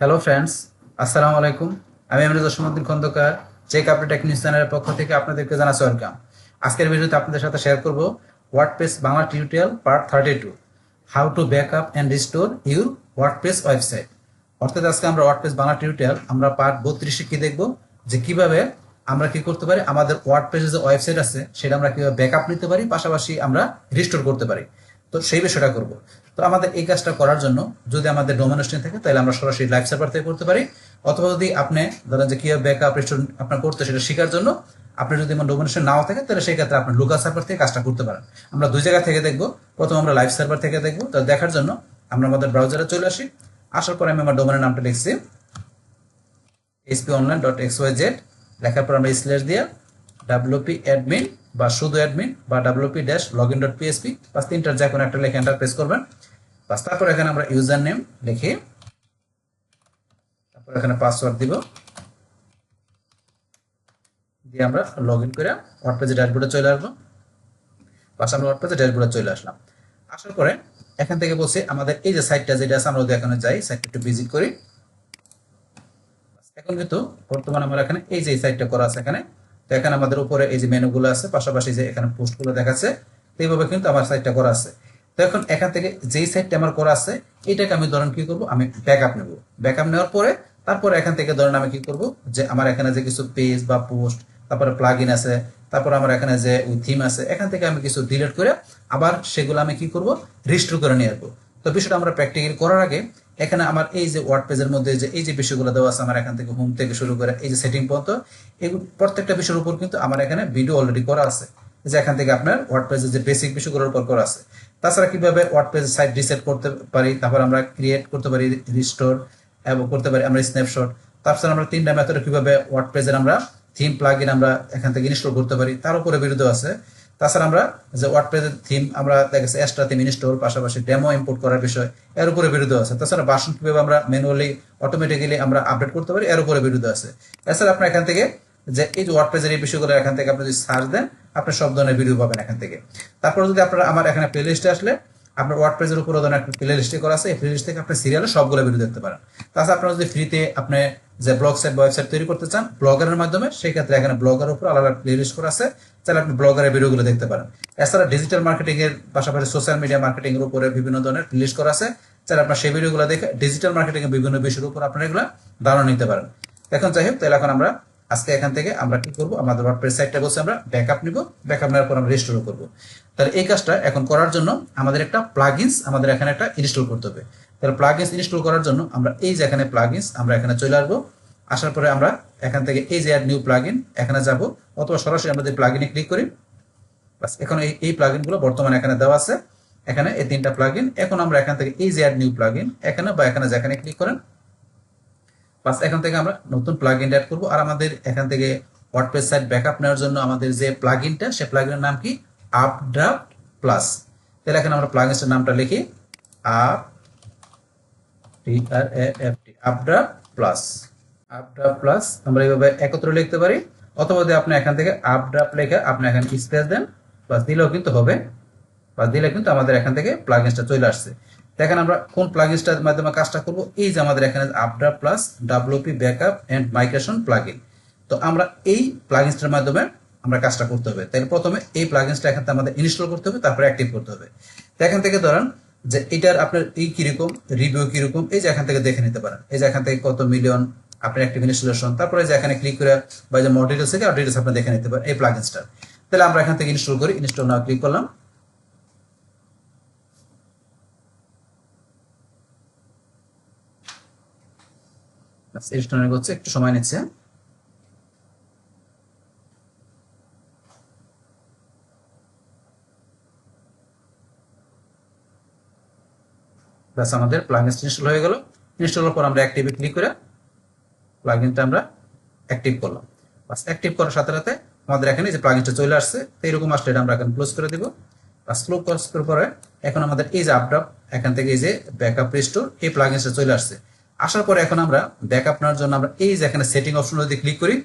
Hello friends, আসসালামু আলাইকুম। আমি এমনি Jasimuddin Khandakar, check update tech news চ্যানেলের পক্ষ থেকে আপনাদেরকে জানাচ্ছি ওয়েলকাম। আজকের ভিডিওতে আপনাদের সাথে শেয়ার করব WordPress Bangla tutorial part 32, how to back up and restore your WordPress website. অর্থাৎ আজকে আমরা ওয়ার্ডপ্রেস বাংলা টিউটোরিয়াল আমরা পার্ট 32 কি দেখব, যে কিভাবে আমরা কি করতে পারি আমাদের ওয়ার্ডপ্রেসের যে ওয়েবসাইট আছে সেটা আমরা কিভাবে ব্যাকআপ নিতে পারি, পাশাপাশি আমরা রিস্টোর করতে পারি। তো সেই বিষয়টা করব। তো আমাদের এই কাজটা করার জন্য যদি আমাদের ডোমেন হোস্টিং থাকে তাহলে আমরা সরাসরি লাইভ সার্ভার থেকে করতে পারি, অথবা যদি আপনি ধরেন যে কিভাবে ব্যাকআপ রিস্টোর আপনার করতে সেটা শেখার জন্য আপনার যদি আমার ডোমেন হোস্টিং নাও থাকে তাহলে সেই ক্ষেত্রে আপনি লোকাল সার্ভার থেকে কাজটা করতে পারেন। আমরা দুই জায়গা থেকে দেখব। প্রথম আমরা লাইভ সার্ভার থেকে দেখব। তো দেখার জন্য আমরা আমাদের ব্রাউজারে চলে আসি। আসার পরে আমি আমার ডোমেনের নামটা লিখছি hponline.xyz। লেখার পর আমরা স্ল্যাশ দিয়ে wp admin বা শুধু অ্যাডমিন বা wp-login.php বা তিনটার যে কোনো একটা লিখে এন্টার প্রেস করবেন। বাস তারপর এখানে আমরা ইউজার নেম লিখে তারপর এখানে পাসওয়ার্ড দিব, দিয়ে আমরা লগইন করে ওয়ার্ডপ্রেসের ড্যাশবোর্ডে চলে আসবো। বাস আমরা ওয়ার্ডপ্রেসের ড্যাশবোর্ডে চলে আসলাম। আসার পরে এখান থেকে বলছে আমাদের এই যে সাইটটা যেটা আছে আমরা যদি এখানে যাই, সাইটটা একটু ভিজিট করি। এখন কিন্তু বর্তমানে আমার এখানে এই যে সাইটটা করা আছে এখানে। তো এখানে আমাদের উপরে এই যে মেনুগুলো আছে, পাশাপাশি যে এখানে পোস্টগুলো দেখাচ্ছে, এইভাবে কিন্তু আমার সাইটটা করা আছে। তো এখন এখান থেকে যেই সাইটটা আমার করা আছে এটাকে আমি ধরেন কি করব, আমি ব্যাকআপ নেব। ব্যাকআপ নেওয়ার পরে তারপরে এখান থেকে ধরেন আমি কি করব, যে আমার এখানে যে কিছু পেজ বা পোস্ট, তারপরে প্লাগইন আছে, তারপর আমার এখানে যে ওই থিম আছে, এখান থেকে আমি কিছু ডিলিট করে আবার সেগুলো আমি কি করব, রিস্টোর করে নিয়ে আসবো। তো বিষয়টা আমরা প্র্যাকটিক্যাল করার আগে এখানে আমার এই যে ওয়ার্ডপ্রেসের মধ্যে যে এই যে বিষয়গুলো দেওয়া আছে আমার এখান থেকে হোম থেকে শুরু করে এই যে সেটিং পর্যন্ত, এই প্রত্যেকটা বিষয়ের উপর কিন্তু আমার এখানে ভিডিও অলরেডি করা আছে, যে এখান থেকে আপনার ওয়ার্ডপ্রেসের যে বেসিক বিষয়গুলোর উপর করা আছে। তাছাড়া কিভাবে ওয়ার্ডপ্রেসের সাইট রিসেট করতে পারি, তারপর আমরা ক্রিয়েট করতে পারি রিস্টোর এবং করতে পারি আমরা স্ন্যাপশট। তারপর আমরা তিনটা মেথডে কিভাবে ওয়ার্ডপ্রেসের আমরা থিম প্লাগইন আমরা এখান থেকে ইনস্টল করতে পারি তার উপরে ভিডিও আছে। তাছাড়া আমরা যে ওয়ার্ডপ্রেসের থিম আমরা দেখেছি এক্সট্রা থিম ইনস্টল, পাশাপাশি ডেমো ইম্পোর্ট করার বিষয় এর উপরে বিরুদ্ধ আছে। তাছাড়া ভার্সন কিভাবে আমরা ম্যানুয়ালি অটোমেটিক্যালি আমরা আপডেট করতে পারি এর উপরে বিরুদ্ধ আছে। এছাড়া আপনার এখান থেকে যে এই যে ওয়ার্ডপ্রেসের এই বিষয়গুলো এখান থেকে আপনি যদি সার্চ দেন আপনি সব ধরনের ভিডিও পাবেন এখান থেকে। তারপর যদি আপনারা আমার এখানে প্লে লিস্টে আসলে আপনার ওয়ার্ডপ্রেসের উপরে ধরেন একটা প্লে লিস্টে করা আছে, এই প্লে লিস্ট থেকে আপনি সিরিয়ালে সবগুলো ভিডিও দেখতে পারেন। তাছাড়া আপনারা যদি ফ্রিতে আপনি যে ব্লগ সাইট বা ওয়েবসাইট তৈরি করতে চান ব্লগারের মাধ্যমে, সেই ক্ষেত্রে এখানে ব্লগার উপর আলাদা প্লে লিস্ট করা আছে, তাহলে আপনি ব্লগারের ভিডিওগুলো দেখতে পারেন। এছাড়া ডিজিটাল মার্কেটিং এর পাশাপাশি সোশ্যাল মিডিয়া মার্কেটিং এর উপরে বিভিন্ন ধরনের প্লে লিস্ট করা আছে, তাহলে আপনার সেই ভিডিওগুলো দেখে ডিজিটাল মার্কেটিং এর বিভিন্ন বিষয়ের উপর আপনারা এগুলো ধারণা নিতে পারেন। এখন যাই হোক, তাহলে এখন আমরা আজকে এখান থেকে আমরা কি করব, আমাদের ওয়ার্ডপ্রেস সাইটটা বলছে আমরা ব্যাকআপ নিব, ব্যাকআপ নেওয়ার পর আমরা রিস্টোর করব। তাহলে এই কাজটা এখন করার জন্য আমাদের একটা প্লাগইনস আমাদের এখানে একটা ইনস্টল করতে হবে। তাহলে প্লাগইনস ইনস্টল করার জন্য আমরা এই যে এখানে প্লাগইনস আমরা এখানে চলে আসবো। আসার পরে আমরা এখান থেকে এই যে অ্যাড নিউ প্লাগইন এখানে যাব, অথবা সরাসরি আমরা প্লাগইনে ক্লিক করি। বাস এখন এই প্লাগইনগুলো বর্তমানে এখানে দেওয়া আছে, এখানে এই তিনটা প্লাগইন। এখন আমরা এখান থেকে এই যে অ্যাড নিউ প্লাগইন এখানে বা এখানে যেখানে ক্লিক করেন, বাস এখান থেকে আমরা নতুন প্লাগইন অ্যাড করব। আর আমাদের এখান থেকে ওয়ার্ডপ্রেস সাইট ব্যাকআপ নেওয়ার জন্য আমাদের যে প্লাগইনটা সেই প্লাগইনের নাম কি, আপড্রাফট প্লাস। তাহলে এখানে আমরা প্লাগইনটার নামটা লিখি আপড্রাফট প্লাস। আপড্রাফট প্লাস আমরা এইভাবে একত্রে লিখতে পারি, অথবা যদি আপনি এখান থেকে আপড্রাফট লেখা আপনি এখানে স্পেস দেন, বাস দিলেও কিন্তু হবে। বাস দিলে কিন্তু আমাদের এখান থেকে প্লাগইনসটা চলে আসছে। দেখেন আমরা কোন প্লাগইনসটার মাধ্যমে কাজটা করব, এই যে আমাদের এখানে UpdraftPlus WP backup and migration plugin. তো আমরা এই প্লাগইনসটার মাধ্যমে আমরা কাজটা করতে হবে। তাহলে প্রথমে এই প্লাগইনসটা এখান থেকে আমাদের ইনস্টল করতে হবে, তারপরে অ্যাক্টিভ করতে হবে। তো এখান থেকে ধরেন যে এটার আপনার এই কিরকম রিভিউ কিরকম, এই যে এখান থেকে দেখে নিতে পারেন, এই যে এখান থেকে কত মিলিয়ন আপনার অ্যাক্টিভ ইনস্টলেশন, তারপরে যে এখানে ক্লিক করে বা যে মোর ডিটেলস থেকে আর ডিটেলস আপনি দেখে নিতে পারেন এই প্লাগইনসটা। তাহলে আমরা এখান থেকে ইনস্টল করি, ইনস্টল নাও ক্লিক করলাম। ইনস্টল হচ্ছে, একটু সময় নিচ্ছে। বাস আমাদের প্লাগইনস ইনস্টল হয়ে গেল। ইনস্টল হওয়ার পর আমরা অ্যাক্টিভে ক্লিক করে প্লাগইনটা আমরা অ্যাক্টিভ করলাম। বাস অ্যাক্টিভ করার সাথে সাথে আমাদের এখানে যে প্লাগইনটা চলে আসছে, তো এরকম আসলে এটা আমরা এখন ক্লোজ করে দিব। বাস ক্লোজ করার পরে এখন আমাদের এই যে আপড্রাফট এখান থেকে এই যে ব্যাকআপ রিস্টোর এই প্লাগইনসটা চলে আসছে। আসার পরে এখন আমরা ব্যাকআপ নেওয়ার জন্য আমরা এই যে এখানে সেটিং অপশন যদি ক্লিক করি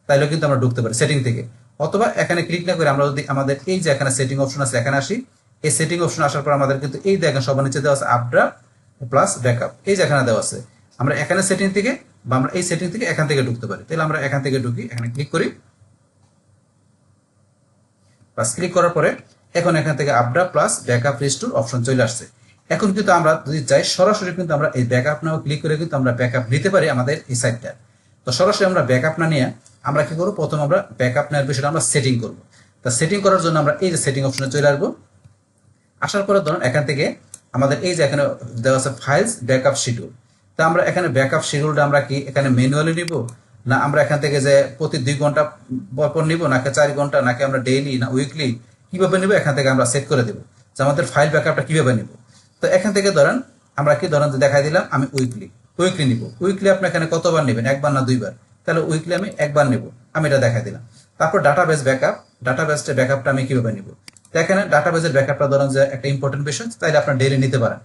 তাহলে কিন্তু আমরা ঢুকতে পারি সেটিং থেকে, অথবা এখানে ক্লিক না করে আমরা যদি আমাদের এই যে এখানে সেটিং অপশন আছে এখানে আসি। এই সেটিং অপশন আসার পর আমাদের কিন্তু এই দেখেন সবার নিচে দেওয়া আছে আপড্রাফট প্লাস ব্যাকআপ, এই যে এখানে দেওয়া আছে। আমরা এখানে সেটিং থেকে বা আমরা এই সেটিং থেকে এখান থেকে ঢুকতে পারি। তাহলে আমরা এখান থেকে ঢুকি, এখানে ক্লিক করি, বাস ক্লিক করার পরে এখন এখান থেকে update plus backup restore option চলে আসছে। এখন কিন্তু আমরা যদি চাই সরাসরি কিন্তু আমরা এই ব্যাকআপ নাও ক্লিক করে কিন্তু আমরা ব্যাকআপ নিতে পারি আমাদের এই সাইটটা। তো সরাসরি আমরা ব্যাকআপ না নিয়ে আমরা কি করবো, প্রথম আমরা ব্যাকআপ নেওয়ার বিষয়টা আমরা সেটিং করবো। তা সেটিং করার জন্য আমরা এই যে সেটিং অপশনে চলে আসবো। আসার পরে ধরুন এখান থেকে আমাদের এই যে এখানে দেওয়া আছে ফাইলস ব্যাকআপ শিডিউল। তা আমরা এখানে ব্যাকআপ শিডিউলটা আমরা কি এখানে ম্যানুয়ালি নিব, না আমরা এখান থেকে যে প্রতি 2 ঘন্টা পর নিব, নাকি 4 ঘন্টা, নাকি আমরা ডেইলি না উইকলি কিভাবে নিব, এখান থেকে আমরা সেট করে দেবো যে আমাদের ফাইল ব্যাকআপটা কিভাবে নিব। তো এখান থেকে ধরেন আমরা কি ধরেন যে দেখাই দিলাম আমি উইকলি নিব। উইকলি আপনি এখানে কতবার নেবেন, 1 বার না 2 বার? তাহলে উইকলি আমি 1 বার নেব, আমি এটা দেখাই দিলাম। তারপর ডাটাবেস ব্যাকআপ, ডাটাবেসটা ব্যাকআপটা আমি কিভাবে নিব? তো এখানে ডাটাবেসের ব্যাকআপটা ধরেন যে একটা ইম্পর্টেন্ট বিষয়, তাইলে আপনার ডেইলি নিতে পারেন।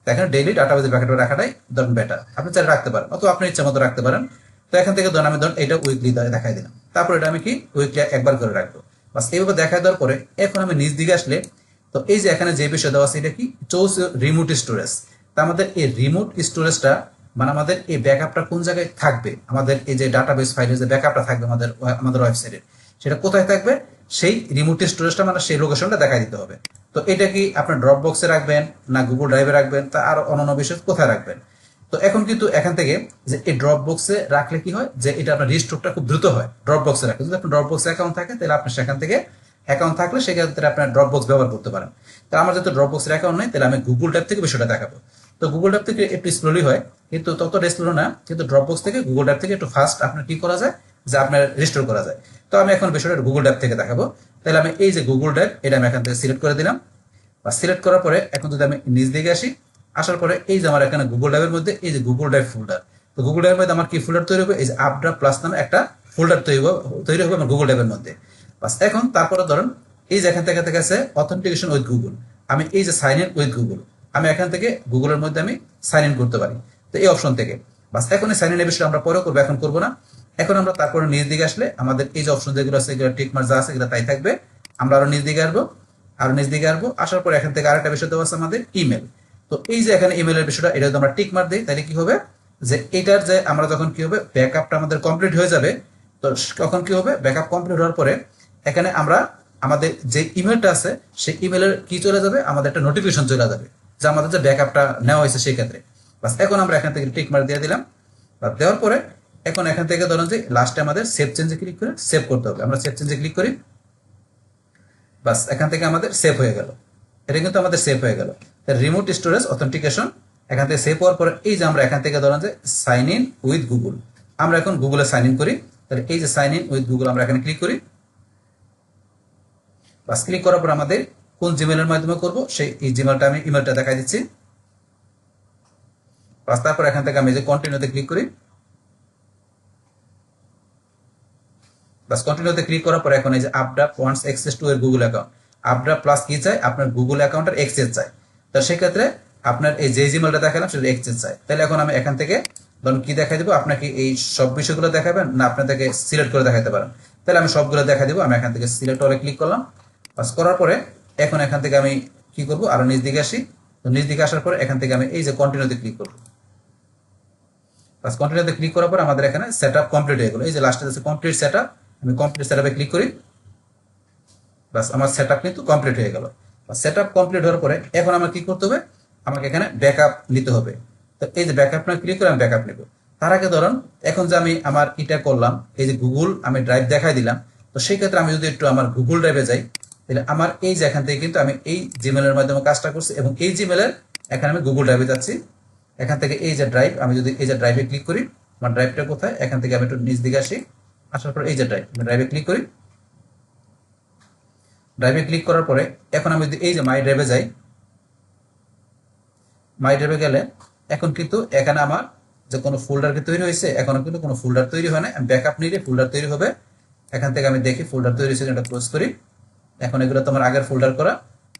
এখানে ডেইলি ডাটাবেসের ব্যাকআপটা রাখাটাই ধরুন বেটার, আপনি চাইলে রাখতে পারেন অথবা আপনি ইচ্ছা মতো রাখতে পারেন। তো এখান থেকে ধরুন আমি এটা উইকলি দেখাই দিলাম, তারপর এটা আমি কি উইকলি 1 বার করে রাখবো। বাস এইভাবে দেখাই দেওয়ার পরে এখন আমি নিচ দিকে আসলে তো এই যে এখানে যে বিষয় দেওয়া আছে এটা কি চুজ রিমোট স্টোরেজ। তা আমাদের এই রিমোট স্টোরেজটা মানে আমাদের এই ব্যাকআপটা কোন জায়গায় থাকবে, আমাদের এই যে ডাটাবেস ফাইলের যে ব্যাকআপটা থাকবে আমাদের ওয়েবসাইটে, সেটা কোথায় থাকবে, সেই রিমোট স্টোরেজটা মানে সেই লোকেশনটা দেখাই দিতে হবে। তো এটা কি আপনার ড্রপ বক্সে রাখবেন না গুগল ড্রাইভে রাখবেন, তা আর অন্যান্য বিষয় কোথায় রাখবেন। তো এখন কিন্তু এখান থেকে যে এই ড্রপ বক্সে রাখলে কি হয় যে এটা আপনার রিস্টোরটা খুব দ্রুত হয় ড্রপ বক্সে রাখলে। যদি আপনার ড্রপ বক্সে অ্যাকাউন্ট থাকে তাহলে আপনি সেখান থেকে অ্যাকাউন্ট থাকলে সেক্ষেত্রে আপনার ড্রপ বক্স ব্যবহার করতে পারেন। তো আমার যেহেতু ড্রপ বক্সের অ্যাকাউন্ট নেই, তাহলে আমি গুগল ড্রাইভ থেকে বিষয়টা দেখাবো। তো গুগল ড্রাইভ থেকে একটু স্লোলি হয়, কিন্তু ততটা স্লো না, কিন্তু ড্রপ বক্স থেকে গুগল ড্রাইভ থেকে একটু ফাস্ট আপনার কি করা যায় যে আপনার রিস্টোর করা যায়। তো আমি এখন বিষয়টা গুগল ড্রাইভ থেকে দেখাবো। তাহলে আমি এই যে গুগল ড্রাইভ এটা আমি এখান থেকে সিলেক্ট করে দিলাম। বা সিলেক্ট করার পরে এখন যদি আমি নিচ দিকে আসি, আসার পরে এই যে আমার এখানে গুগল ড্রাইভের মধ্যে এই যে গুগল ড্রাইভ ফোল্ডার, তো গুগল ড্রাইভের মধ্যে আমার কি ফোল্ডার তৈরি হবে, এই যে আপড্রাফট প্লাস নামে একটা ফোল্ডার তৈরি হবে আমার গুগল ড্রাইভের মধ্যে। বাস এখন তারপরে ধরুন এই যে এখান থেকে আছে অথেন্টিকেশন উইথ গুগল, আমি এই যে সাইন ইন উইথ গুগল, আমি এখান থেকে গুগলের মধ্যে আমি সাইন ইন করতে পারি। তো এই অপশন থেকে বাস এখন এই সাইন ইন এর বিষয়টা আমরা পরে করবো, এখন করবো না। এখন আমরা তারপরে নিচ দিকে আসলে আমাদের এই যে অপশন যেগুলো আছে এগুলো টিক মার্ক যা আছে এগুলো তাই থাকবে। আমরা আরো নিচ দিকে আসবো, আরো নিচ দিকে আসবো, আসার পর এখান থেকে আরেকটা বিষয় দেওয়া আছে আমাদের ইমেল। তো এই যে এখানে ইমেলের বিষয়টা এটা যদি আমরা টিক মার্ক দিই তাহলে কি হবে যে এটার যে আমরা যখন কি হবে ব্যাকআপটা আমাদের কমপ্লিট হয়ে যাবে, তো তখন কি হবে ব্যাকআপ কমপ্লিট হওয়ার পরে এখানে আমরা আমাদের যে ইমেলটা আছে সেই ইমেলের কি চলে যাবে, আমাদের একটা নোটিফিকেশন চলে যাবে যে আমাদের যে ব্যাকআপটা নেওয়া হয়েছে সেই ক্ষেত্রে। বাস এখন আমরা এখান থেকে টিক মার্ক দিয়ে দিলাম। দেওয়ার পরে এখন এখান থেকে ধরুন যে লাস্টে আমাদের সেভ চেঞ্জে ক্লিক করে সেভ করতে হবে, আমরা সেভ চেঞ্জে ক্লিক করি। বাস এখান থেকে আমাদের সেভ হয়ে গেল, এটা কিন্তু আমাদের সেভ হয়ে গেল। রিমোট স্টোরেজ অথেন্টিকেশন এখান থেকে সেভ হওয়ার পরে এই যে আমরা এখান থেকে ধরেন যে সাইন ইন উইথ গুগল, আমরা এখন গুগলে সাইন ইন করি। তাহলে এই যে সাইন ইন উইথ গুগল আমরা এখানে ক্লিক করি। বাস ক্লিক করার পর আমাদের কোন জিমেলের মাধ্যমে করব সেই এই জিমেলটা আমি ইমেলটা দেখাই দিচ্ছি। বাস তারপর এখান থেকে আমি যে কন্টিনিউতে ক্লিক করি। বাস কন্টিনিউতে ক্লিক করার পর এখন এই যে আপডেট ওয়ান্টস অ্যাক্সেস টু এর গুগল অ্যাকাউন্ট, আপডেট প্লাস কি চাই আপনার গুগল অ্যাকাউন্টের অ্যাক্সেস চাই। তো সেক্ষেত্রে আপনার এই যে জিমেলটা দেখালাম সেটা অ্যাক্সেস চাই। তাহলে এখন আমি এখান থেকে ধরুন কি দেখাই দিব, আপনাকে এই সব বিষয়গুলো দেখাবেন না আপনাদেরকে সিলেক্ট করে দেখাতে পারেন। তাহলে আমি সবগুলো দেখা দিব, আমি এখান থেকে সিলেক্ট অলে ক্লিক করলাম। বাস করার পরে এখন এখান থেকে আমি কি করব আরো নিচ দিকে আসি। তো নিচ দিকে আসার পরে এখান থেকে আমি এই যে কন্টিনিউতে ক্লিক করব। বাস কন্টিনিউতে ক্লিক করার পর আমাদের এখানে সেটআপ কমপ্লিট হয়ে গেল। এই যে লাস্টে আছে কমপ্লিট সেটআপ, আমি কমপ্লিট সেটআপে ক্লিক করি। বাস আমার সেটআপ কিন্তু কমপ্লিট হয়ে গেল। সেটআপ কমপ্লিট হওয়ার পরে এখন আমার কি করতে হবে, আমাকে এখানে ব্যাকআপ নিতে হবে। তো এই যে ব্যাকআপ না ক্লিক করে আমি ব্যাকআপ নেব। তার আগে ধরুন এখন যে আমি আমার এটা করলাম এই যে গুগল আমি ড্রাইভ দেখাই দিলাম, তো সেই ক্ষেত্রে আমি যদি একটু আমার গুগল ড্রাইভে যাই তাহলে আমার এই যে এখান থেকে কিন্তু আমি এই জিমেলের মাধ্যমে কাজটা করছি এবং এই জিমেলের এখানে আমি গুগল ড্রাইভে যাচ্ছি। এখান থেকে এই যে ড্রাইভ, আমি যদি এই যে ড্রাইভে ক্লিক করি, আমার ড্রাইভটা কোথায়, এখান থেকে আমি একটু নিচ দিকে আসি। আসার পর এই যে ড্রাইভ, আমি ড্রাইভে ক্লিক করি। ড্রাইভে ক্লিক করার পরে এখন আমি যদি এই যে মাই ড্রাইভে যাই, মাই ড্রাইভে গেলে এখন কিন্তু এখানে আমার যে কোনো ফোল্ডার কি তৈরি হয়েছে, এখনো কিন্তু কোনো ফোল্ডার তৈরি হয় না। আমি ব্যাকআপ নিলে ফোল্ডার তৈরি হবে। এখান থেকে আমি দেখি ফোল্ডার তৈরি হয়েছে, এটা ক্লোজ করি। এখন এগুলো তোমার আগের ফোল্ডার করা,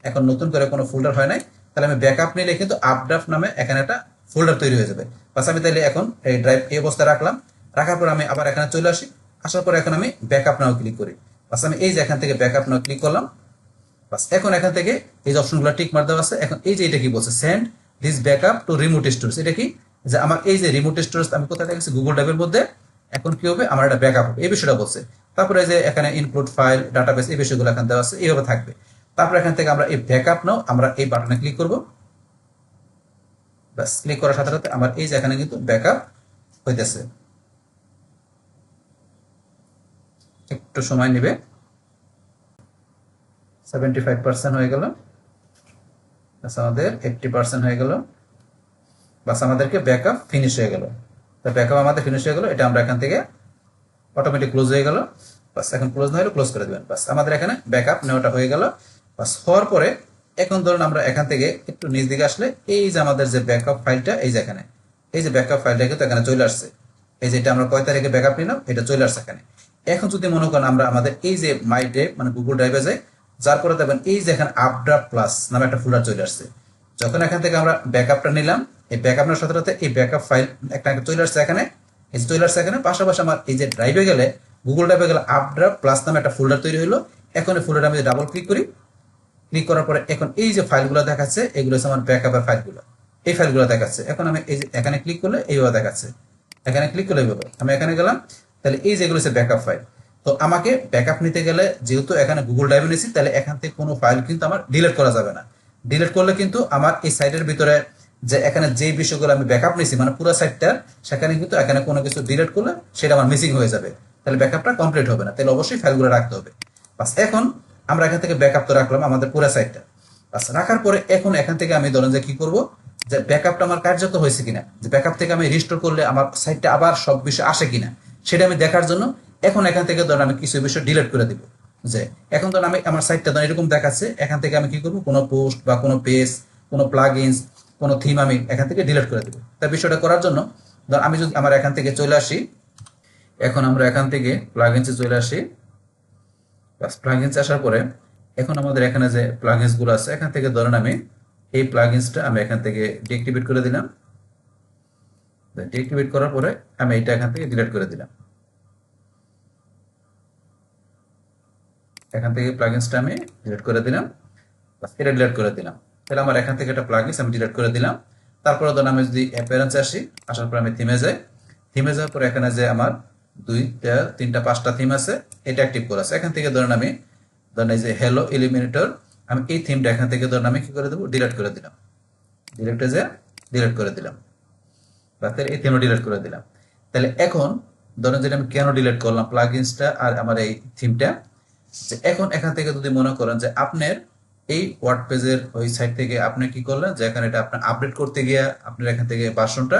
এখন নতুন করে কোনো ফোল্ডার হয় নাই। তাহলে আমি ব্যাকআপ নিলে কিন্তু আপড্রাফট নামে এখানে একটা ফোল্ডার তৈরি হয়ে যাবে। বাস আমি তাহলে এখন এই ড্রাইভ এই অবস্থায় রাখলাম। রাখার পর আমি আবার এখানে চলে আসি। আসার পর এখন আমি ব্যাকআপ নাও ক্লিক করি। বাস আমি এই যে এখান থেকে ব্যাকআপ নাও ক্লিক করলাম। বাস এখন এখান থেকে এই যে অপশনগুলো টিক মার দেওয়া আছে। এখন এই যে এটা কি বলছে, send this backup to remote storage, এটা কি যে আমার এই যে রিমোট স্টোরেজ আমি কোথায় রেখেছি গুগল ড্রাইভের মধ্যে, এখন কি হবে আমার একটা ব্যাকআপ হবে, এই বিষয়টা বলছে। তারপরে যে এখানে ইনক্লুড ফাইল ডাটাবেস এই বিষয়গুলো এখানে দেওয়া আছে, এইভাবে থাকবে। তারপর এখান থেকে আমরা এই ব্যাকআপ নাও আমরা এই বাটনে ক্লিক করব। ব্যাস, ক্লিক করার সাথে সাথে আমার এই যে এখানে কিন্তু ব্যাকআপ হইতেছে। একটু সময় নেবে। 75% হয়ে গেল, আমাদের 80% হয়ে গেল। বাস, আমাদেরকে ব্যাকআপ ফিনিশ হয়ে গেল। তো ব্যাকআপ আমাদের ফিনিশ হয়ে গেল, এটা আমরা এখান থেকে অটোমেটিক ক্লোজ হয়ে গেল। বাস, এখন ক্লোজ না হলে ক্লোজ করে দেবেন। বাস, আমাদের এখানে ব্যাকআপ নেওয়াটা হয়ে গেল। বাস, হওয়ার পরে এখন ধরুন আমরা এখান থেকে একটু নিচ দিকে আসলে এই যে আমাদের যে ব্যাকআপ ফাইলটা, এই যে এখানে এই যে ব্যাকআপ ফাইলটা কিন্তু এখানে চলে আসছে। এই যে এটা আমরা কয় তারিখে ব্যাকআপ নিলাম এটা চলে আসছে এখানে। এখন যদি মনে করেন আমরা আমাদের এই যে মাই ড্রাইভ মানে গুগল ড্রাইভে যাই, যার পরে দেখবেন এই যে এখানে আপড্রাফট প্লাস নামে একটা ফোল্ডার চলে আসছে। যখন এখান থেকে আমরা ব্যাকআপটা নিলাম, এই ব্যাকআপ নেওয়ার সাথে সাথে এই ব্যাকআপ ফাইল একটা চলে আসছে এখানে, এই যে চলে আসছে এখানে। পাশাপাশি আমার এই যে ড্রাইভে গেলে গুগল ড্রাইভে গেলে আপড্রাফট প্লাস নামে একটা ফোল্ডার তৈরি হলো। এখন এই ফোল্ডারে আমি ডাবল ক্লিক করি, ক্লিক করার পরে এখন এই যে ফাইলগুলো দেখাচ্ছে এগুলো হচ্ছে আমার ব্যাকআপের ফাইলগুলো, এই ফাইলগুলো দেখাচ্ছে। এখন আমি এই যে এখানে ক্লিক করলে এইভাবে দেখাচ্ছে, এখানে ক্লিক করলে এইভাবে আমি এখানে গেলাম, তাহলে এই যেগুলো হচ্ছে ব্যাকআপ ফাইল। তো আমাকে ব্যাকআপ নিতে গেলে যেহেতু এখানে গুগল ড্রাইভে নিয়েছি, তাহলে এখান থেকে কোনো ফাইল কিন্তু আমার ডিলিট করা যাবে না। ডিলিট করলে কিন্তু আমার এই সাইটের ভিতরে যে এখানে যে বিষয়গুলো আমি ব্যাকআপ নিয়েছি মানে পুরো সাইটটা, সেখানে কিন্তু এখানে কোনো কিছু ডিলিট করলে সেটা আমার মিসিং হয়ে যাবে, তাহলে ব্যাকআপটা কমপ্লিট হবে না। তাহলে অবশ্যই ফাইলগুলো রাখতে হবে। বাস, এখন আমরা এখান থেকে ব্যাকআপ তো রাখলাম আমাদের পুরো সাইটটা। বাস, রাখার পরে এখন এখান থেকে আমি ধরেন যে কি করব, যে ব্যাকআপটা আমার কার্যত হয়েছে কিনা, যে ব্যাকআপ থেকে আমি রিস্টোর করলে আমার সাইটটা আবার সব বিষয় আসে কিনা সেটা আমি দেখার জন্য এখন এখান থেকে ধরেন আমি কিছু বিষয় ডিলিট করে দিব। যে এখন ধরেন আমি আমার সাইটটা ধরেন এরকম দেখাচ্ছে, এখান থেকে আমি কি করব, কোনো পোস্ট বা কোনো পেজ, কোনো প্লাগইনস, কোনো থিম আমি এখান থেকে ডিলিট করে দেবো। তাই বিষয়টা করার জন্য ধর আমি যদি আমার এখান থেকে চলে আসি, এখন আমরা এখান থেকে প্লাগইনসে চলে আসি। প্লাগইনস আসার পরে এখন আমাদের এখানে যে প্লাগইনস গুলো আছে এখান থেকে ধরেন আমি এই প্লাগইনসটা আমি এখান থেকে ডিঅ্যাক্টিভেট করে দিলাম। ডিঅ্যাক্টিভেট করার পরে আমি এটা এখান থেকে ডিলিট করে দিলাম। এখান থেকে প্লাগইনসটা আমি ডিলিট করে দিলাম। বাস, এটা ডিলিট করে দিলাম। তাহলে আমার এখান থেকে একটা প্লাগইনস আমি ডিলিট করে দিলাম। তারপরে ধরুন আমি যদি অ্যাপিয়ারেন্সে আসি, আসার পর আমি থিমে যাই। থিমে যাওয়ার পর এখানে যে আমার 2টা 3টা 5টা থিম আছে এটা অ্যাক্টিভ করা আছে। এখান থেকে ধরুন আমি ধরুন এই যে হ্যালো ইলিমিনেটর, আমি এই থিমটা এখান থেকে ধরুন আমি কি করে দেবো, ডিলিট করে দিলাম। ডিলিটে যে ডিলিট করে দিলাম। তাহলে এই থিমটা ডিলিট করে দিলাম। তাহলে এখন ধরুন যেটা আমি কেন ডিলিট করলাম প্লাগইনসটা আর আমার এই থিমটা, যে এখন এখান থেকে যদি মনে করেন যে আপনার এই ওয়ার্ড পেজের ওই সাইট থেকে আপনি কি করলেন, যে এখানে এটা আপনি আপডেট করতে গিয়ে আপনার এখান থেকে ভার্সনটা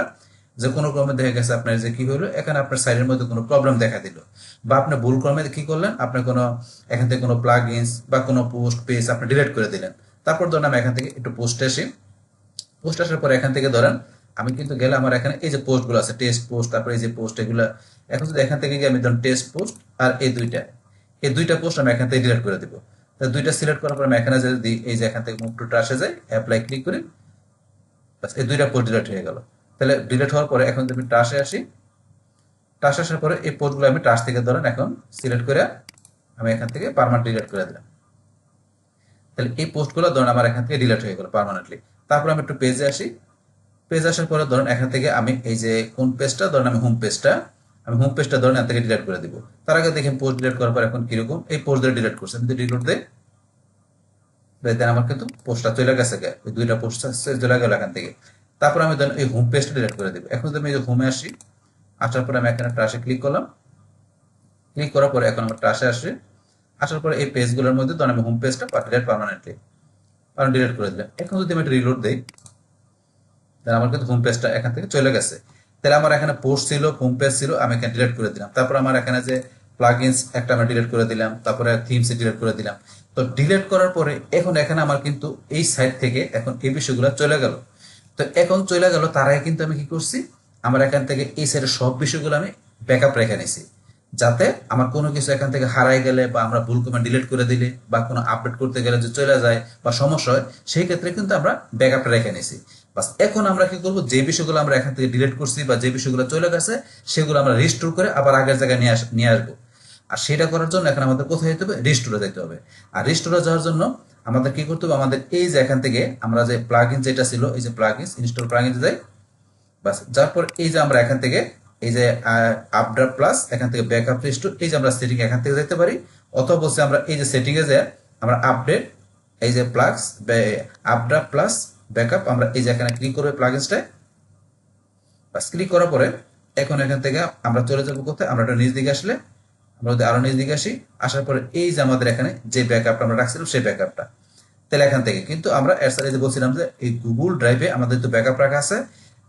যে কোনো ক্রমে দেখা গেছে আপনার যে কি হলো, এখানে আপনার সাইটের মধ্যে কোনো প্রবলেম দেখা দিল, বা আপনি ভুল ক্রমে কি করলেন, আপনার কোনো এখান থেকে কোনো প্লাগইনস বা কোনো পোস্ট পেজ আপনি ডিলিট করে দিলেন। তারপর ধরেন আমি এখান থেকে একটু পোস্টে আসি। পোস্ট আসার পরে এখান থেকে ধরেন আমি কিন্তু গেলে আমার এখানে এই যে পোস্টগুলো আছে টেস্ট পোস্ট, তারপরে এই যে পোস্ট এগুলো, এখন যদি এখান থেকে গিয়ে আমি ধরেন টেস্ট পোস্ট আর এই দুইটা পোস্ট আমি এখান থেকে ডিলিট করে দিব। তো দুইটা সিলেক্ট করার পর আমি এখানে যদি এই যে এখান থেকে মুভ টু ট্রাশে যাই, অ্যাপ্লাই ক্লিক করি, বাস এই দুইটা পোস্ট ডিলিট হয়ে গেল। তাহলে ডিলিট হওয়ার পরে এখন যদি আমি ট্রাশে আসি, ট্রাশে আসার পরে এই পোস্টগুলো আমি ট্রাশ থেকে ধরেন এখন সিলেক্ট করে আমি এখান থেকে পার্মানেন্ট ডিলিট করে দিলাম। তাহলে এই পোস্টগুলো ধরেন আমার এখান থেকে ডিলিট হয়ে গেল পার্মানেন্টলি। তারপর আমি একটু পেজে আসি। পেজ আসার পরে ধরেন এখান থেকে আমি এই যে কোন পেজটা ধরেন আমি হোম পেজটা ধরেন এখান থেকে ডিলিট করে দিব। তার আগে দেখেন পোস্ট ডিলিট করার পর এখন কিরকম এই পোস্ট দিয়ে ডিলিট করছে, আমি যদি ডিলিট দেই দেন আমার কিন্তু পোস্টটা চলে গেছে, ওই দুইটা পোস্ট চলে গেল এখান থেকে। তারপর আমি ধরেন এই হোম পেজটা ডিলিট করে দিব। এখন যদি আমি হোমে আসি, আসার পরে আমি এখানে ট্রাশে ক্লিক করলাম। ক্লিক করার পরে এখন আমার ট্রাশে আসি, আসার পরে এই পেজগুলোর মধ্যে ধরেন আমি হোম পেজটা ডিলিট পার্মানেন্টলি ডিলিট করে দিলাম। এখন যদি আমি একটা রিলোড দেই তাহলে আমার কিন্তু হোম পেজটা এখান থেকে চলে গেছে। তাহলে আমার এখানে পোস্ট ছিল, হোম পেজ ছিল, আমি এখানে ডিলিট করে দিলাম। তারপর আমার এখানে যে প্লাগইনস একটা আমি ডিলিট করে দিলাম, তারপরে থিমস ডিলিট করে দিলাম। তো ডিলিট করার পরে এখন এখানে আমার কিন্তু এই সাইট থেকে এখন এই বিষয়গুলো চলে গেল। তো এখন চলে গেল, তার আগে কিন্তু আমি কি করছি, আমার এখান থেকে এই সাইটের সব বিষয়গুলো আমি ব্যাকআপ রেখে নিছি, যাতে আমার কোনো কিছু এখান থেকে হারাই গেলে বা আমরা ভুল করে ডিলিট করে দিলে বা কোনো আপডেট করতে গেলে যে চলে যায় বা সমস্যা হয়, সেই ক্ষেত্রে কিন্তু আমরা ব্যাকআপটা রেখে নিছি। বাস, এখন আমরা কি করব, যে বিষয়গুলো আমরা এখান থেকে ডিলিট করছি বা যে বিষয়গুলো চলে গেছে সেগুলো আমরা রিস্টোর করে আবার আগের জায়গায় নিয়ে আসবো। আর সেটা করার জন্য এখন আমাদের কোথায় যেতে হবে, রিস্টোরে যেতে হবে। আর রিস্টোরে যাওয়ার জন্য আমাদের কি করতে হবে, আমাদের এই যে এখান থেকে আমরা যে প্লাগইন যেটা ছিল এই যে প্লাগইনস ইনস্টল প্লাগইন যাই, বাস যার পর এই যে আমরা এখান থেকে এই যে আপড্রাফট প্লাস এখান থেকে ব্যাকআপ রেস্টোর এই যে আমরা সেটিং এখান থেকে যেতে পারি, অথবা বলছে আমরা এই যে সেটিং এ যে আমরা আপডেট এই যে প্লাগস আপড্রাফট প্লাস ব্যাকআপ আমরা এই যে এখানে ক্লিক করবে প্লাগইনসটায়। বাস ক্লিক করার পরে এখন এখান থেকে আমরা চলে যাবো কোথায়, আমরা একটা নিচ দিকে আসলে আমরা যদি আরো নিচ দিকে আসি, আসার পরে এই যে আমাদের এখানে যে ব্যাকআপটা আমরা রাখছিলাম সেই ব্যাকআপটা, তাহলে এখান থেকে কিন্তু আমরা এর সাথে যে বলছিলাম যে এই গুগল ড্রাইভে আমাদের তো ব্যাকআপ রাখা আছে,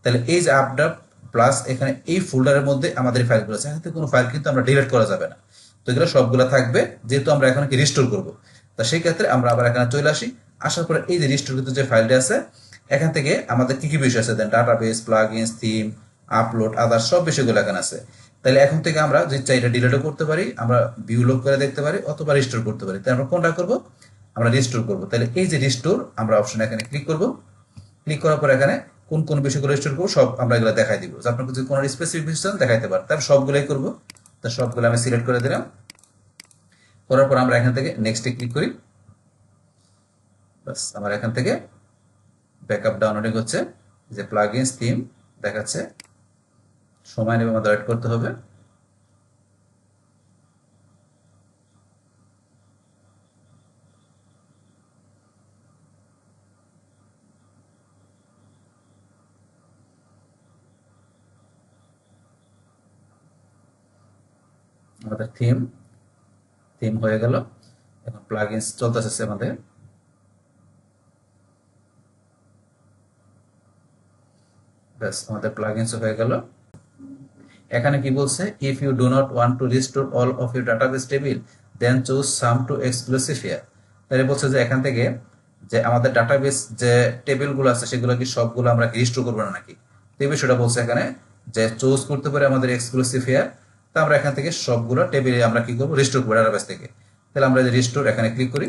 তাহলে এই যে আপড্রাফট প্লাস এখানে এই ফোল্ডারের মধ্যে আমাদের ফাইলগুলো আছে, এখান থেকে কোনো ফাইল কিন্তু আমরা ডিলিট করা যাবে না। তো এগুলো সবগুলো থাকবে, যেহেতু আমরা এখন কি রিস্টোর করবো, তা সেই ক্ষেত্রে আমরা আবার এখানে চলে আসি। আসার পরে এই যে রিস্টোর কিন্তু যে ফাইলটা আছে এখান থেকে আমাদের কি কি বিষয় আছে, দেন ডাটাবেস, প্লাগইনস, থিম, আপলোড, আদার সব বিষয়গুলো এখানে আছে। তাহলে এখন থেকে আমরা যে চাইটা ডিলিটও করতে পারি, আমরা ভিউ লক করে দেখতে পারি, অথবা রিস্টোর করতে পারি। তাই আমরা কোনটা করব, আমরা রিস্টোর করব। তাহলে এই যে রিস্টোর আমরা অপশন এখানে ক্লিক করব। ক্লিক করার পর এখানে কোন কোন বিষয়গুলো রিস্টোর করবো সব আমরা এগুলো দেখাই দিব, যে আপনাকে যদি কোনো স্পেসিফিক বিষয় দেখাইতে পারে তার সবগুলোই করব। তার সবগুলো আমি সিলেক্ট করে দিলাম। করার পর আমরা এখান থেকে নেক্সটে ক্লিক করি। বাস আমার এখান থেকে ব্যাকআপ ডাউনলোডিং হচ্ছে, যে প্লাগইনস থিম দেখাচ্ছে, সময় নেবে, আমাদের ওয়েট করতে হবে। আমাদের থিম থিম হয়ে গেল, এখন প্লাগইনস চলতেছে আমাদের। ব্যাস আমাদের প্লাগইনস হয়ে গেল। এখানে কি বলছে, if you do not want to restore all of your database table then choose some to exclusive here. তাহলে বলছে যে এখান থেকে যে আমাদের ডাটাবেস যে টেবিলগুলো আছে সেগুলো কি সবগুলো আমরা রিস্টোর করবো না নাকি, এই বিষয়টা বলছে এখানে যে চুজ করতে পারে আমাদের এক্সক্লুসিভ হিয়ার। তা আমরা এখান থেকে সবগুলো টেবিলে আমরা কি করবো, রিস্টোর করবো ডাটাবেস থেকে। তাহলে আমরা যে রিস্টোর এখানে ক্লিক করি।